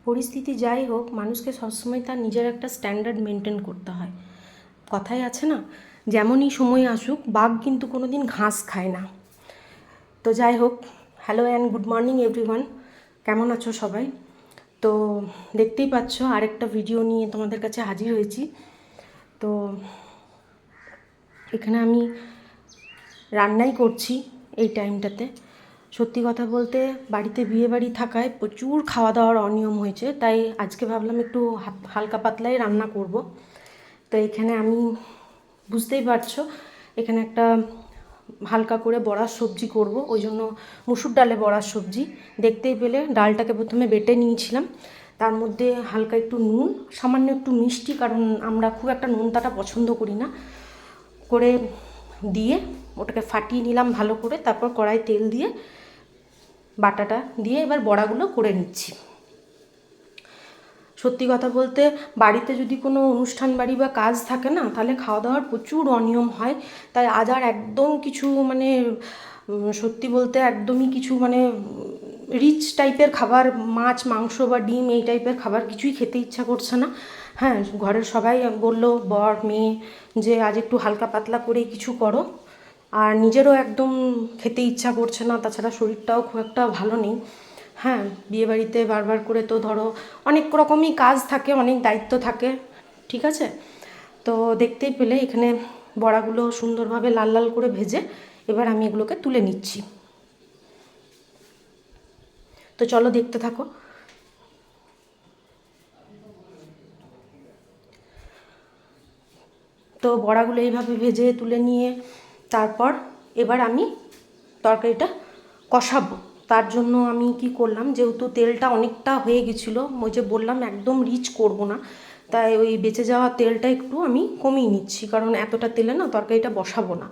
পরিস্থিতি যাই হোক, মানুষকে সবসময় তার নিজের একটা স্ট্যান্ডার্ড মেনটেন করতে হয়। কথাই আছে না, যেমনই সময় আসুক, বাঘ কিন্তু কোনো দিন ঘাস খায় না। তো যাই হোক, hello and good morning everyone, কেমন আছো সবাই? তো দেখতেই পাচ্ছ আরেকটা ভিডিও নিয়ে তোমাদের কাছে হাজির হয়েছি। তো এখানে আমি রান্নাই করছি এই টাইমটাতে। সত্যি কথা বলতে বাড়িতে বিয়েবাড়ি থাকায় প্রচুর খাওয়া দাওয়ার অনিয়ম হয়েছে, তাই আজকে ভাবলাম একটু হালকা পাতলাই রান্না করব। তো এখানে আমি বুঝতেই পারছো, এখানে একটা হালকা করে বড়ার সবজি করব, ওই জন্য মুসুর ডালে বড়ার সবজি। দেখতেই পেলে ডালটাকে প্রথমে বেটে নিয়েছিলাম, তার মধ্যে হালকা একটু নুন, সামান্য একটু মিষ্টি, কারণ আমরা খুব একটা নুনটাটা পছন্দ করি না, করে দিয়ে ওটাকে ফাটিয়ে নিলাম ভালো করে। তারপর কড়াই তেল দিয়ে বাটাটা দিয়ে এবার বড়াগুলো করে নিচ্ছি। সত্যি কথা বলতে বাড়িতে যদি কোনো অনুষ্ঠান বাড়ি বা কাজ থাকে না, তাহলে খাওয়া দাওয়ার প্রচুর অনিয়ম হয়। তাই আজ আর একদম কিছু সত্যি বলতে একদমই কিছু রিচ টাইপের খাবার, মাছ মাংস বা ডিম এই টাইপের খাবার কিছুই খেতে ইচ্ছা করছে না। হ্যাঁ, ঘরের সবাই বললো, বর মেয়ে, যে আজ একটু হালকা পাতলা করে কিছু করো। আর নিজেরও একদম খেতে ইচ্ছা করছে না, তাছাড়া শরীরটাও খুব একটা ভালো নেই। হ্যাঁ, বিয়েবাড়িতে বারবার করে তো ধরো অনেক রকমই কাজ থাকে, অনেক দায়িত্ব থাকে, ঠিক আছে। তো দেখতেই পেলে এখানে বড়াগুলো সুন্দরভাবে লাল লাল করে ভেজে এবার আমি এগুলোকে তুলে নিচ্ছি। তো চলো দেখতে থাকো। তো বড়াগুলো এইভাবে ভেজে তুলে নিয়ে তারপর এবার আমি তরকারিটা কষাবো। তার জন্য আমি কি করলাম, যেহেতু তেলটা অনেকটা হয়ে গেছিলো, ওই যে বললাম একদম রিচ করব না, তাই ওই বেঁচে যাওয়া তেলটা একটু আমি কমিয়ে নিচ্ছি, কারণ এতটা তেলে না তরকারিটা বসাবো না।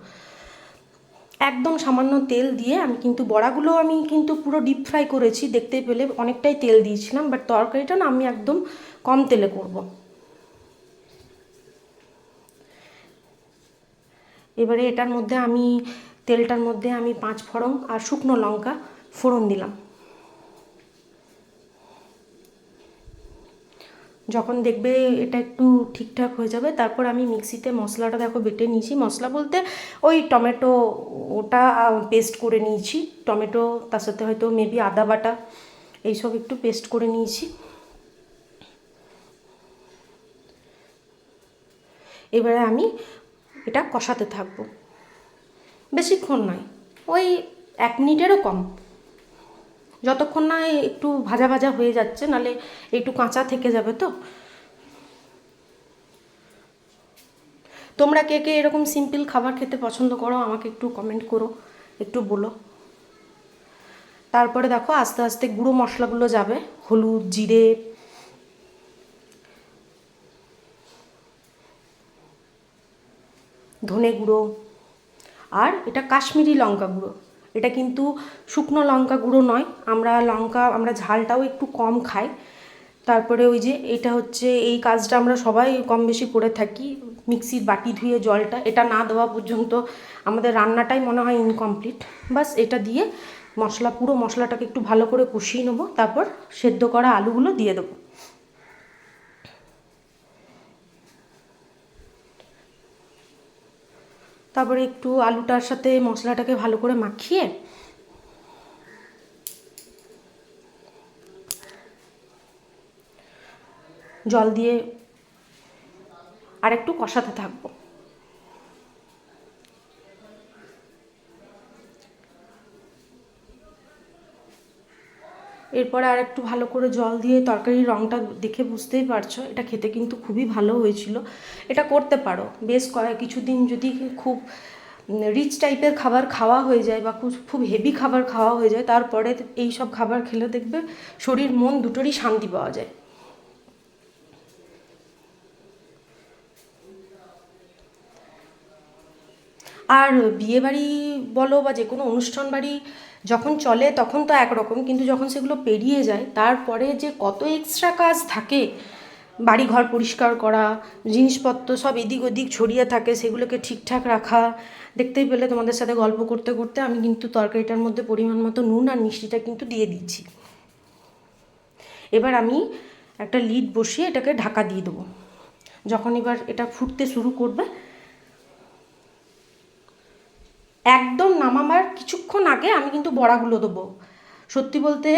একদম সামান্য তেল দিয়ে আমি কিন্তু বড়াগুলো আমি কিন্তু পুরো ডিপ ফ্রাই করেছি, দেখতেই পেলে অনেকটাই তেল দিয়েছিলাম, বাট তরকারিটা না আমি একদম কম তেলে করব। এবারে এটার মধ্যে তেলটার মধ্যে আমি 5 ফোড়ন আর শুকনো লঙ্কা ফোড়ন দিলাম। যখন দেখবে এটা একটু ঠিকঠাক হয়ে যাবে, তারপর আমি মিক্সিতে মশলাটা দেখো বেটে নিয়েছি। মশলা বলতে ওই টমেটো ওটা পেস্ট করে নিয়েছি, টমেটো তার সাথে হয়তো মেবি আদা বাটা এইসব একটু পেস্ট করে নিয়েছি। এবারে আমি এটা কষাতে থাকবো, বেশিক্ষণ নয়, ওই 1 মিনিটেরও কম, যতক্ষণ না একটু ভাজা ভাজা হয়ে যাচ্ছে, নালে একটু কাঁচা থেকে যাবে। তো তোমরা কে কে এরকম সিম্পল খাবার খেতে পছন্দ করো আমাকে একটু কমেন্ট করো, একটু বলো। তারপরে দেখো আস্তে আস্তে গুঁড়ো মশলাগুলো যাবে, হলুদ, জিরে, ধনে গুঁড়ো, আর এটা কাশ্মীরি লঙ্কা গুঁড়ো। এটা কিন্তু শুকনো লঙ্কা গুঁড়ো নয়, আমরা ঝালটাও একটু কম খাই। তারপরে ওই যে এটা হচ্ছে, এই কাজটা আমরা সবাই কম বেশি করে থাকি, মিক্সির বাটি ধুয়ে জলটা, এটা না দেওয়া পর্যন্ত আমাদের রান্নাটাই মনে হয় ইনকমপ্লিট। বাস এটা দিয়ে পুরো মশলাটাকে একটু ভালো করে কষিয়ে নেবো, তারপর সেদ্ধ করা আলুগুলো দিয়ে দেবো। তারপরে একটু আলুটার সাথে মশলাটাকে ভালো করে মাখিয়ে জল দিয়ে আর একটু কষাতে থাকবো। এরপরে আর একটু ভালো করে জল দিয়ে, তরকারির রঙটা দেখে বুঝতেই পারছো এটা খেতে কিন্তু খুবই ভালো হয়েছিল। এটা করতে পারো বেশ কিছুদিন, যদি খুব রিচ টাইপের খাবার খাওয়া হয়ে যায় বা খুব হেভি খাবার খাওয়া হয়ে যায়, তারপরে এই সব খাবার খেলে দেখবে শরীর মন দুটোরই শান্তি পাওয়া যায়। আর বিয়েবাড়ি বলো বা যে কোনো অনুষ্ঠান বাড়ি যখন চলে তখন তো একরকম, কিন্তু যখন সেগুলো পেরিয়ে যায় তারপরে যে কত এক্সট্রা কাজ থাকে, বাড়ি ঘর পরিষ্কার করা, জিনিসপত্র সব এদিক ওদিক ছড়িয়ে থাকে, সেগুলোকে ঠিকঠাক রাখা। দেখতেই পেলে তোমাদের সাথে গল্প করতে করতে আমি কিন্তু তরকারিটার মধ্যে পরিমাণ মতো নুন আর মিষ্টিটা কিন্তু দিয়ে দিচ্ছি। এবার আমি একটা লিড বসিয়ে এটাকে ঢাকা দিয়ে দেবো। যখন এবার এটা ফুটতে শুরু করবে, একদম নামাবার কিছুক্ষণ আগে আমি কিন্তু বড়াগুলো দেবো। সত্যি বলতে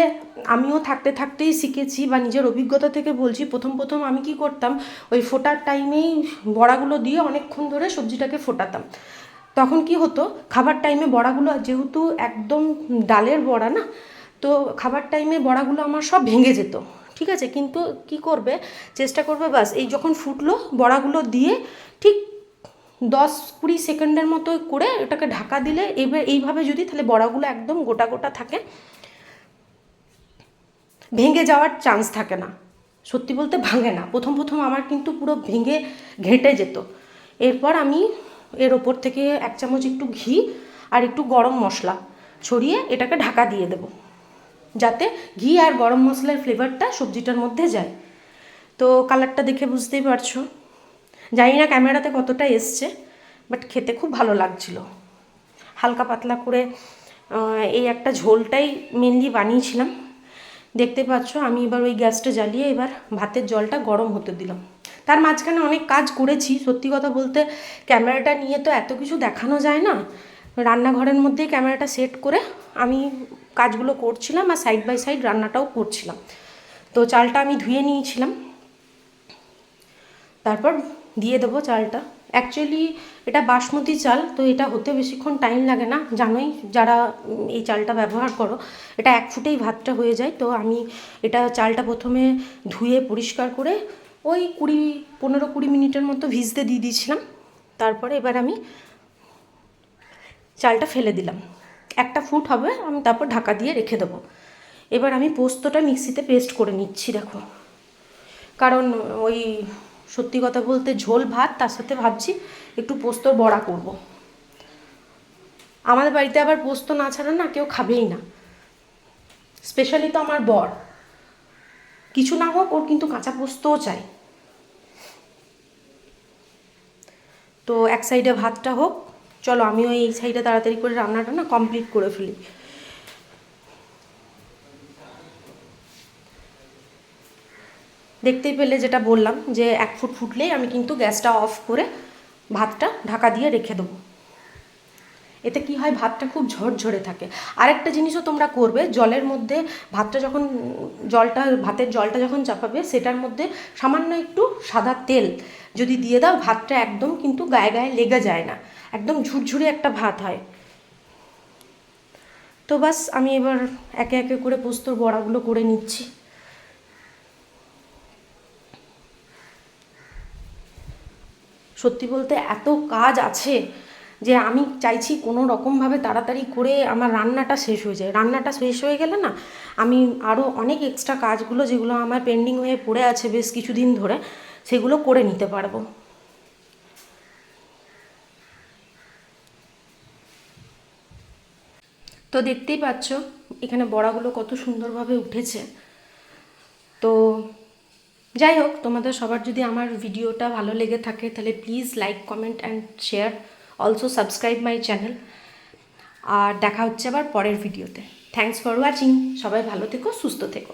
আমিও থাকতে থাকতেই শিখেছি বা নিজের অভিজ্ঞতা থেকে বলছি, প্রথম প্রথম আমি কি করতাম, ওই ফোটার টাইমেই বড়াগুলো দিয়ে অনেকক্ষণ ধরে সবজিটাকে ফোটাতাম। তখন কি হতো, খাবার টাইমে বড়াগুলো যেহেতু একদম ডালের বড়া না, তো খাবার টাইমে বড়াগুলো আমার সব ভেঙে যেত। ঠিক আছে, কিন্তু কি করবে, চেষ্টা করবে বাস এই যখন ফুটলো বড়াগুলো দিয়ে ঠিক 10-20 সেকেন্ডের মতো করে এটাকে ঢাকা দিলে, এবার এইভাবে যদি, তাহলে বড়াগুলো একদম গোটা গোটা থাকে, ভেঙে যাওয়ার চান্স থাকে না। সত্যি বলতে ভাঙে না। প্রথম প্রথম আমার কিন্তু পুরো ভেঙে ঘেঁটে যেত। এরপর আমি এর ওপর থেকে 1 চামচ একটু ঘি আর একটু গরম মশলা ছড়িয়ে এটাকে ঢাকা দিয়ে দেব, যাতে ঘি আর গরম মশলার ফ্লেভারটা সবজিটার মধ্যে যায়। তো কালারটা দেখে বুঝতেই পারছো, জানি না ক্যামেরাতে কতটা এসছে, বাট খেতে খুব ভালো লাগছিল। হালকা পাতলা করে এই একটা ঝোলটাই মেনলি বানিয়েছিলাম। দেখতে পাচ্ছ আমি এবার ওই গ্যাসটা জ্বালিয়ে এবার ভাতের জলটা গরম হতে দিলাম। তার মাঝখানে অনেক কাজ করেছি, সত্যি কথা বলতে ক্যামেরাটা নিয়ে তো এত কিছু দেখানো যায় না। রান্নাঘরের মধ্যেই ক্যামেরাটা সেট করে আমি কাজগুলো করছিলাম আর সাইড বাই সাইড রান্নাটাও করছিলাম। তো চালটা আমি ধুয়ে নিয়েছিলাম, তারপর দিয়ে দেবো চালটা। অ্যাকচুয়ালি এটা বাসমতি চাল, তো এটা হতে বেশিক্ষণ টাইম লাগে না, জানোই যারা এই চালটা ব্যবহার করো, এটা 1 ফুটেই ভাতটা হয়ে যায়। তো আমি এটা চালটা প্রথমে ধুয়ে পরিষ্কার করে ওই 15-20 মিনিটের মতো ভিজতে দিয়ে দিয়েছিলাম। তারপরে এবার আমি চালটা ফেলে দিলাম, 1টা ফুট হবে, আমি তারপর ঢাকা দিয়ে রেখে দেবো। এবার আমি পোস্তটা মিক্সিতে পেস্ট করে নিচ্ছি, দেখো। কারণ ওই সত্যি কথা বলতে ঝোল ভাত, তার সাথে ভাবছি একটু পোস্তর বড়া করব। আমাদের বাড়িতে আবার পোস্ত না ছাড়া না কেউ খাবেই না, স্পেশালি তো আমার বর। কিছু না হোক ওর কিন্তু কাঁচা পোস্তও চাই। তো এক সাইডে ভাতটা হোক, চলো আমিও এই সাইডে তাড়াতাড়ি করে রান্নাটা না কমপ্লিট করে ফেলি। দেখতেই পেলে যেটা বললাম, যে 1 ফুট ফুটলেই আমি কিন্তু গ্যাসটা অফ করে ভাতটা ঢাকা দিয়ে রেখে দেবো। এতে কি হয়, ভাতটা খুব ঝরঝরে থাকে। আরেকটা জিনিসও তোমরা করবে, জলের মধ্যে ভাতটা যখন ভাতের জলটা যখন চাপাবে, সেটার মধ্যে সামান্য একটু সাদা তেল যদি দিয়ে দাও, ভাতটা একদম কিন্তু গায়ে গায়ে লেগে যায় না, একদম ঝুরঝুরে একটা ভাত হয়। তো বাস আমি এবার একে একে করে পোস্তর বড়াগুলো করে নিচ্ছি। সত্যি বলতে এত কাজ আছে যে আমি চাইছি কোনো রকমভাবে তাড়াতাড়ি করে আমার রান্নাটা শেষ হয়ে যায়। রান্নাটা শেষ হয়ে গেলে না আমি আরও অনেক এক্সট্রা কাজগুলো, যেগুলো আমার পেন্ডিং হয়ে পড়ে আছে বেশ কিছুদিন ধরে, সেগুলো করে নিতে পারবো। তো দেখতেই পাচ্ছ এখানে বড়াগুলো কত সুন্দরভাবে উঠেছে। তো যাই হোক, তোমাদের সবার যদি আমার ভিডিওটা ভালো লেগে থাকে, তাহলে please like, comment and share, also subscribe my channel. আর দেখা হচ্ছে আবার পরের ভিডিওতে। Thanks for watching. সবাই ভালো থেকো, সুস্থ থেকো।